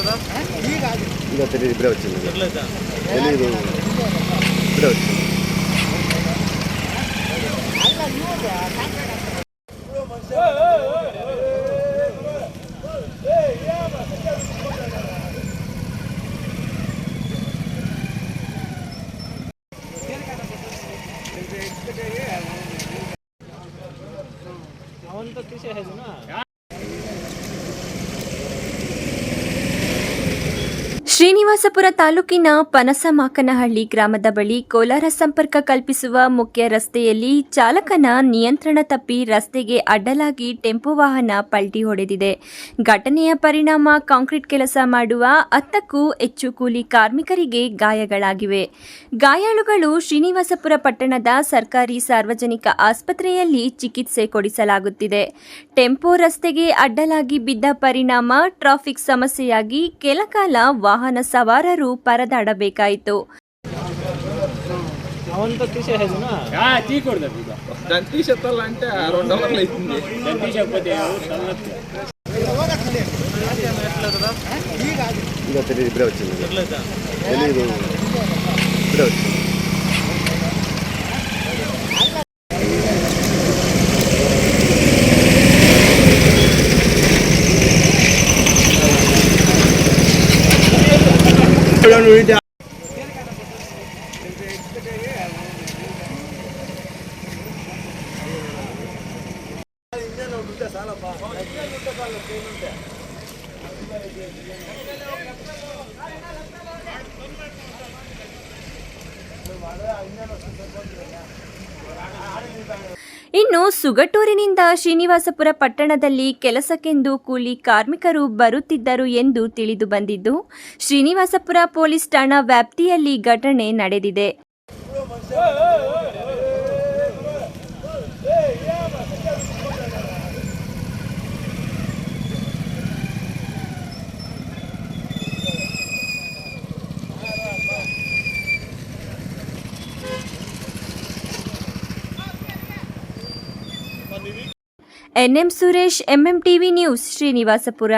ఇంకా తెలియదు, ఇప్పుడే వచ్చింది. తెలీదు, ఇప్పుడే వచ్చింది. ಶ್ರೀನಿವಾಸಪುರ ತಾಲೂಕಿನ ಪನಸಮಾಕನಹಳ್ಳಿ ಗ್ರಾಮದ ಬಳಿ ಕೋಲಾರ ಸಂಪರ್ಕ ಕಲ್ಪಿಸುವ ಮುಖ್ಯ ರಸ್ತೆಯಲ್ಲಿ ಚಾಲಕನ ನಿಯಂತ್ರಣ ತಪ್ಪಿ ರಸ್ತೆಗೆ ಅಡ್ಡಲಾಗಿ ಟೆಂಪೋ ವಾಹನ ಪಲ್ಟಿ ಹೊಡೆದಿದೆ. ಘಟನೆಯ ಪರಿಣಾಮ ಕಾಂಕ್ರೀಟ್ ಕೆಲಸ ಮಾಡುವ 10ಕ್ಕೂ ಹೆಚ್ಚು ಕೂಲಿ ಕಾರ್ಮಿಕರಿಗೆ ಗಾಯಗಳಾಗಿವೆ. ಗಾಯಾಳುಗಳು ಶ್ರೀನಿವಾಸಪುರ ಪಟ್ಟಣದ ಸರ್ಕಾರಿ ಸಾರ್ವಜನಿಕ ಆಸ್ಪತ್ರೆಯಲ್ಲಿ ಚಿಕಿತ್ಸೆ ಕೊಡಿಸಲಾಗುತ್ತಿದೆ. ಟೆಂಪೋ ರಸ್ತೆಗೆ ಅಡ್ಡಲಾಗಿ ಬಿದ್ದ ಪರಿಣಾಮ ಟ್ರಾಫಿಕ್ ಸಮಸ್ಯೆಯಾಗಿ ಕೆಲಕಾಲ ವಾಹನ ಸವಾರರು ಪರದಾಡಬೇಕಾಯಿತು. ఇంకా తెలియదు, ఇప్పుడే వచ్చింది. తెలీదు, ఇప్పుడే వచ్చింది. ಇನ್ನು ಸುಗಟೂರಿನಿಂದ ಶ್ರೀನಿವಾಸಪುರ ಪಟ್ಟಣದಲ್ಲಿ ಕೆಲಸಕ್ಕೆಂದು ಕೂಲಿ ಕಾರ್ಮಿಕರು ಬರುತ್ತಿದ್ದರು ಎಂದು ತಿಳಿದು ಬಂದಿದ್ದು, ಶ್ರೀನಿವಾಸಪುರ ಪೊಲೀಸ್ ಠಾಣಾ ವ್ಯಾಪ್ತಿಯಲ್ಲಿ ಘಟನೆ ನಡೆದಿದೆ. NM Suresh, MMTV news, Srinivaspur.